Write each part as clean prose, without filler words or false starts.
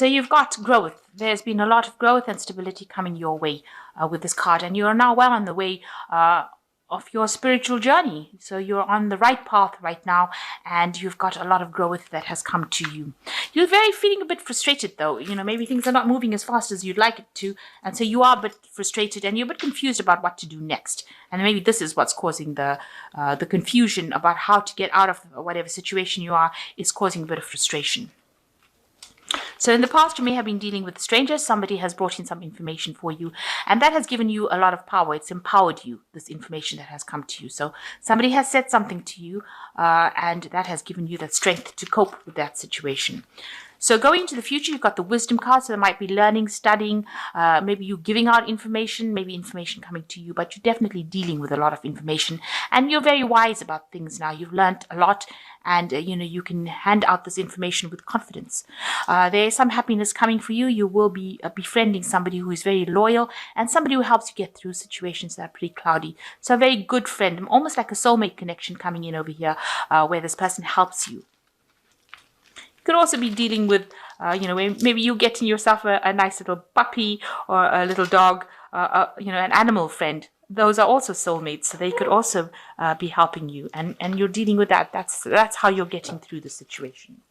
So you've got growth. There's been a lot of growth and stability coming your way with this card, and you are now well on the way of your spiritual journey. So you're on the right path right now, and you've got a lot of growth that has come to you. You're very feeling a bit frustrated though. Maybe things are not moving as fast as you'd like it to, and so you are a bit frustrated and you're a bit confused about what to do next. And maybe this is what's causing the confusion about how to get out of whatever situation you are, is causing a bit of frustration. So in the past, you may have been dealing with strangers. Somebody has brought in some information for you, and that has given you a lot of power. It's empowered you, this information that has come to you. So somebody has said something to you, and that has given you that strength to cope with that situation. So going into the future, you've got the wisdom card. So there might be learning, studying, maybe you giving out information, maybe information coming to you, but you're definitely dealing with a lot of information, and you're very wise about things now. You've learned a lot, and you can hand out this information with confidence. There is some happiness coming for you. You will be befriending somebody who is very loyal and somebody who helps you get through situations that are pretty cloudy. So a very good friend, almost like a soulmate connection coming in over here, where this person helps you. You could also be dealing with, maybe you getting yourself a nice little puppy or a little dog, an animal friend. Those are also soulmates, so they could also be helping you, and you're dealing with that. That's how you're getting through the situation.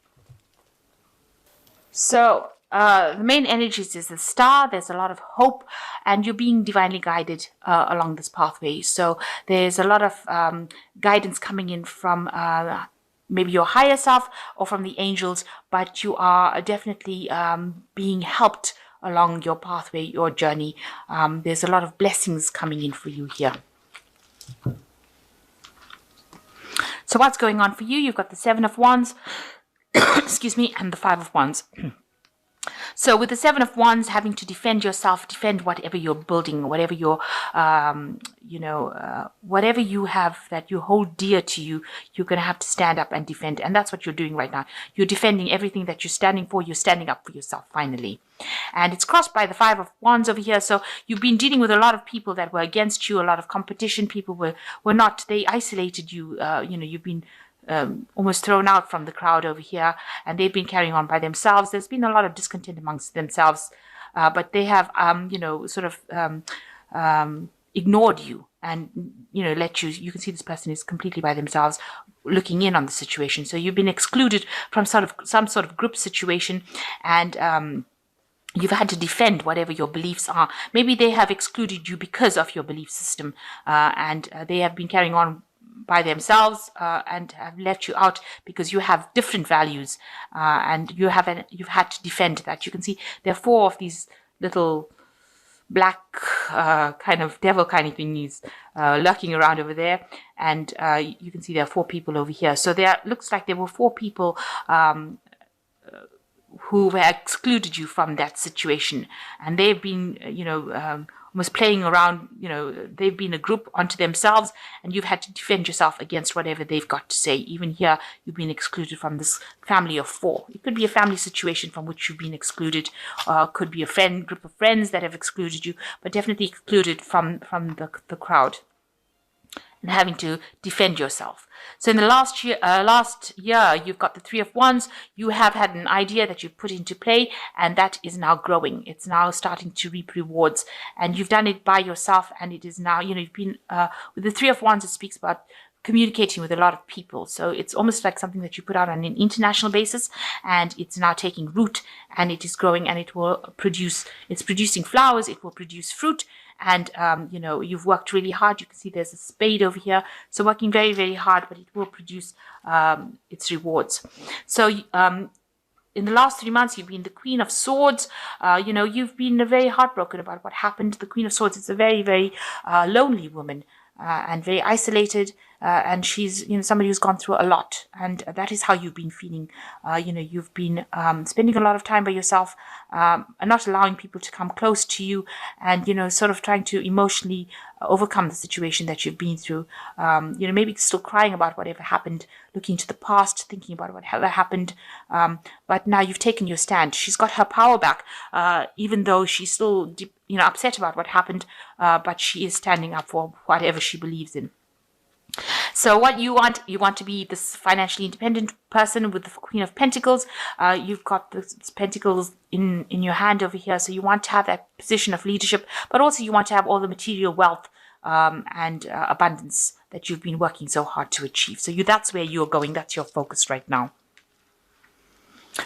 So the main energies is the star. There's a lot of hope, and you're being divinely guided along this pathway. So there's a lot of guidance coming in from maybe your higher self or from the angels, but you are definitely being helped along your pathway, your journey. There's a lot of blessings coming in for you here. So what's going on for you? You've got the Seven of Wands, excuse me, and the Five of Wands. So with the Seven of Wands, having to defend yourself, defend whatever you're building, whatever you're, whatever you have that you hold dear to you, you're going to have to stand up and defend. And that's what you're doing right now. You're defending everything that you're standing for. You're standing up for yourself, finally. And it's crossed by the Five of Wands over here. So you've been dealing with a lot of people that were against you, a lot of competition. People were not, they isolated you. You've been almost thrown out from the crowd over here, and they've been carrying on by themselves. There's been a lot of discontent amongst themselves, but they have, ignored you and, let you can see this person is completely by themselves looking in on the situation. So you've been excluded from some sort of group situation, and you've had to defend whatever your beliefs are. Maybe they have excluded you because of your belief system, and they have been carrying on by themselves and have left you out because you have different values, and you've had to defend that. You can see there are 4 of these little black kind of devil kind of thingies lurking around over there, and you can see there are 4 people over here. So there looks like there were 4 people who were excluded you from that situation, and they've been almost playing around. They've been a group unto themselves, and you've had to defend yourself against whatever they've got to say. Even here, you've been excluded from this family of 4. It could be a family situation from which you've been excluded, could be a group of friends that have excluded you, but definitely excluded from the crowd, and having to defend yourself. So in the last year, you've got the Three of Wands. You have had an idea that you've put into play, and that is now growing. It's now starting to reap rewards, and you've done it by yourself, and it is now, you've been, with the Three of Wands, it speaks about communicating with a lot of people. So it's almost like something that you put out on an international basis, and it's now taking root, and it is growing, and it will it's producing flowers, it will produce fruit. And, you've worked really hard. You can see there's a spade over here. So working very, very hard, but it will produce its rewards. So in the last 3 months, you've been the Queen of Swords. You've been very heartbroken about what happened. The Queen of Swords is a very, very lonely woman, and very isolated. And she's, somebody who's gone through a lot, and that is how you've been feeling. You've been spending a lot of time by yourself, and not allowing people to come close to you, and, sort of trying to emotionally overcome the situation that you've been through. Maybe still crying about whatever happened, looking to the past, thinking about whatever happened. But now you've taken your stand. She's got her power back, even though she's still, upset about what happened, but she is standing up for whatever she believes in. So what you want to be this financially independent person with the Queen of Pentacles. You've got the Pentacles in your hand over here. So you want to have that position of leadership, but also you want to have all the material wealth and abundance that you've been working so hard to achieve. So that's where you're going. That's your focus right now.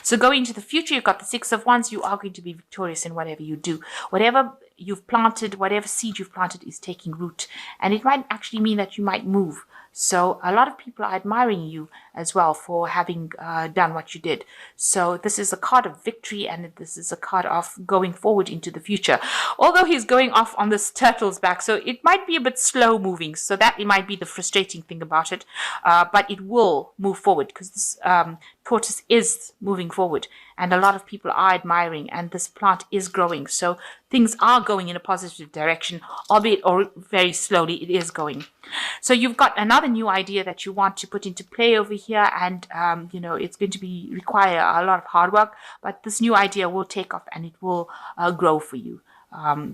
So going into the future, you've got the Six of Wands. You are going to be victorious in whatever you do. Whatever you've planted, whatever seed you've planted is taking root. And it might actually mean that you might move. So a lot of people are admiring you as well for having done what you did. So this is a card of victory, and this is a card of going forward into the future. Although he's going off on this turtle's back, so it might be a bit slow moving. So that it might be the frustrating thing about it. But it will move forward because this tortoise is moving forward, and a lot of people are admiring, and this plant is growing. So things are going in a positive direction, albeit or very slowly. It is going. So you've got another new idea that you want to put into play over here, and it's going to require a lot of hard work, but this new idea will take off and it will grow for you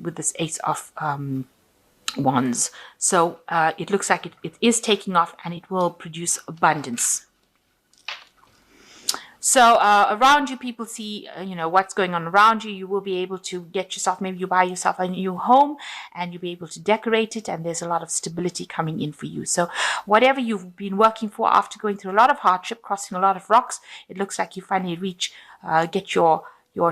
with this Ace of Wands. So it looks like it is taking off, and it will produce abundance. So around you, people see, what's going on around you. You will be able to get yourself, maybe you buy yourself a new home and you'll be able to decorate it, and there's a lot of stability coming in for you. So whatever you've been working for after going through a lot of hardship, crossing a lot of rocks, it looks like you finally get your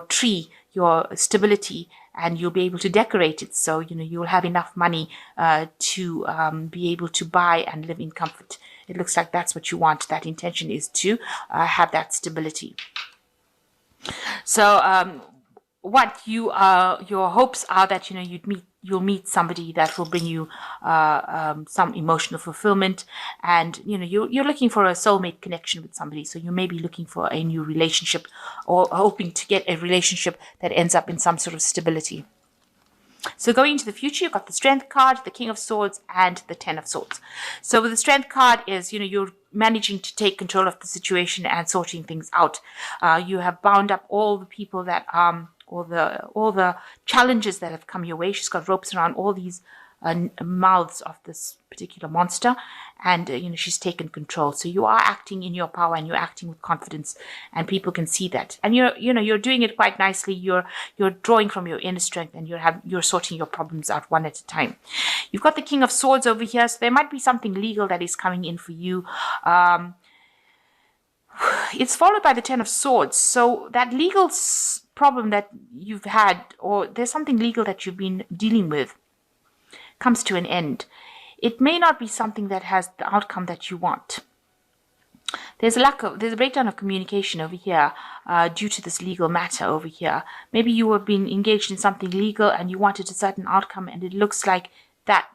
tree, your stability, and you'll be able to decorate it. So, you'll have enough money to be able to buy and live in comfort. It looks like that's what you want. That intention is to have that stability. So what your hopes are that, you'll meet somebody that will bring you some emotional fulfillment, and you're looking for a soulmate connection with somebody. So you may be looking for a new relationship, or hoping to get a relationship that ends up in some sort of stability. So going into the future, you've got the Strength card, the King of Swords, and the Ten of Swords. So with the Strength card is, you're managing to take control of the situation and sorting things out. You have bound up all the people that all the challenges that have come your way. She's got ropes around all these mouths of this particular monster, and she's taken control. So you are acting in your power, and you're acting with confidence, and people can see that. And you're doing it quite nicely. You're drawing from your inner strength, and you're sorting your problems out one at a time. You've got the King of Swords over here, so there might be something legal that is coming in for you. It's followed by the Ten of Swords. So that legal problem that you've had, or there's something legal that you've been dealing with, comes to an end. It may not be something that has the outcome that you want. There's a breakdown of communication over here due to this legal matter over here. Maybe you have been engaged in something legal and you wanted a certain outcome, and it looks like that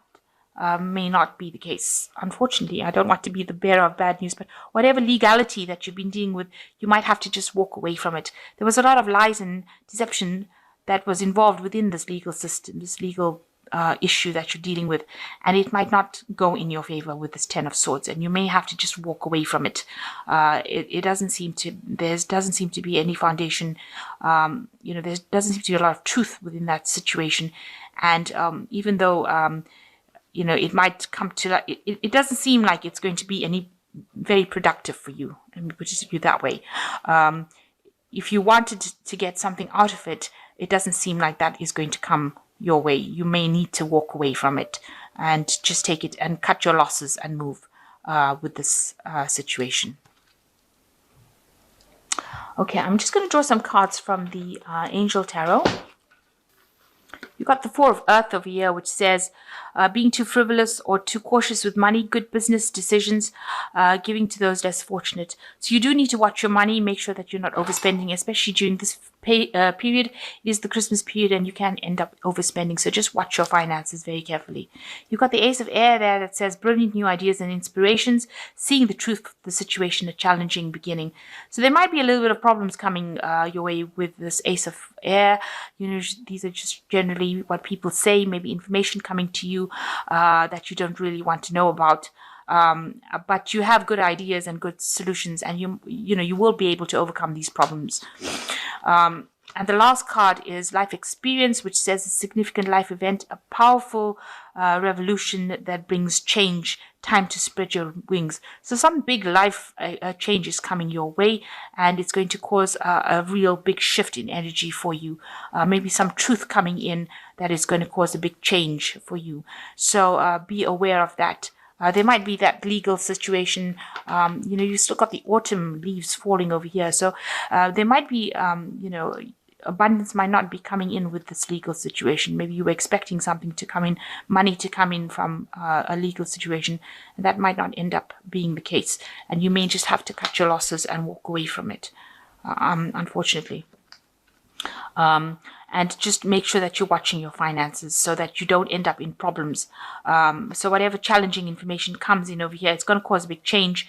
may not be the case. Unfortunately, I don't want to be the bearer of bad news, but whatever legality that you've been dealing with, you might have to just walk away from it. There was a lot of lies and deception that was involved within this legal system, this legal issue that you're dealing with, and it might not go in your favor with this Ten of Swords, and you may have to just walk away from it. There doesn't seem to be any foundation. There doesn't seem to be a lot of truth within that situation, and even though it might come to it doesn't seem like it's going to be any very productive for you. Let me put it to you that way. If you wanted to get something out of it, it doesn't seem like that is going to come your way. You may need to walk away from it and just take it and cut your losses and move with this situation. Okay, I'm just going to draw some cards from the Angel Tarot. You've got the Four of Earth over here, which says being too frivolous or too cautious with money, good business decisions, giving to those less fortunate. So you do need to watch your money, make sure that you're not overspending, especially during this period. It is the Christmas period, and you can end up overspending. So just watch your finances very carefully. You've got the Ace of Air there that says brilliant new ideas and inspirations, seeing the truth of the situation, a challenging beginning. So there might be a little bit of problems coming your way with this Ace of Air. These are just generally what people say, maybe information coming to you that you don't really want to know about. But you have good ideas and good solutions, and you will be able to overcome these problems. And the last card is Life Experience, which says a significant life event, a powerful revolution that brings change time to spread your wings. So some big life change is coming your way, and it's going to cause a real big shift in energy for you. Maybe some truth coming in that is going to cause a big change for you. So be aware of that. There might be that legal situation. You still got the autumn leaves falling over here. So there might be, abundance might not be coming in with this legal situation. Maybe you were expecting something to come in, money to come in from a legal situation, and that might not end up being the case. And you may just have to cut your losses and walk away from it, unfortunately. And just make sure that you're watching your finances so that you don't end up in problems. So whatever challenging information comes in over here, it's going to cause a big change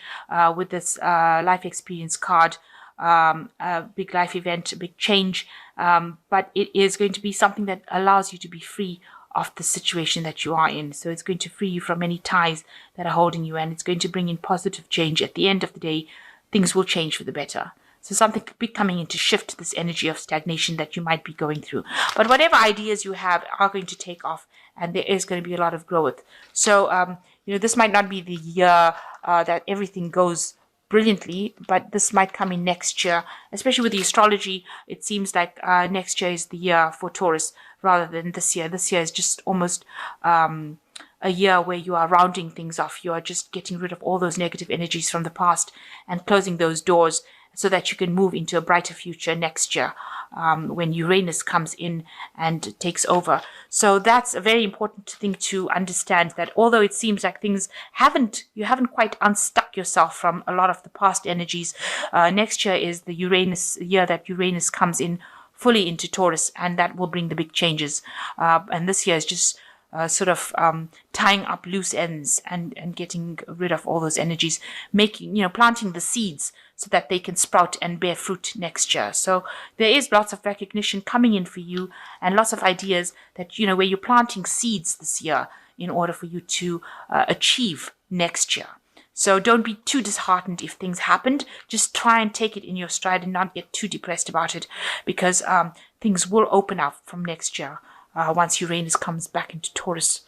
with this life experience card. A big life event, a big change, but it is going to be something that allows you to be free of the situation that you are in. So it's going to free you from any ties that are holding you, and it's going to bring in positive change. At the end of the day, things will change for the better. So something big coming in to shift this energy of stagnation that you might be going through. But whatever ideas you have are going to take off, and there is going to be a lot of growth. So, this might not be the year that everything goes brilliantly, but this might come in next year, especially with the astrology. It seems like next year is the year for Taurus rather than this year. This year is just almost a year where you are rounding things off. You are just getting rid of all those negative energies from the past and closing those doors so that you can move into a brighter future next year when Uranus comes in and takes over. So that's a very important thing to understand, that although it seems like you haven't quite unstuck yourself from a lot of the past energies, next year is the year that Uranus comes in fully into Taurus, and that will bring the big changes. And this year is just tying up loose ends and getting rid of all those energies, planting the seeds so that they can sprout and bear fruit next year. So there is lots of recognition coming in for you, and lots of ideas that, where you're planting seeds this year in order for you to achieve next year. So don't be too disheartened if things happened. Just try and take it in your stride and not get too depressed about it, because things will open up from next year once Uranus comes back into Taurus.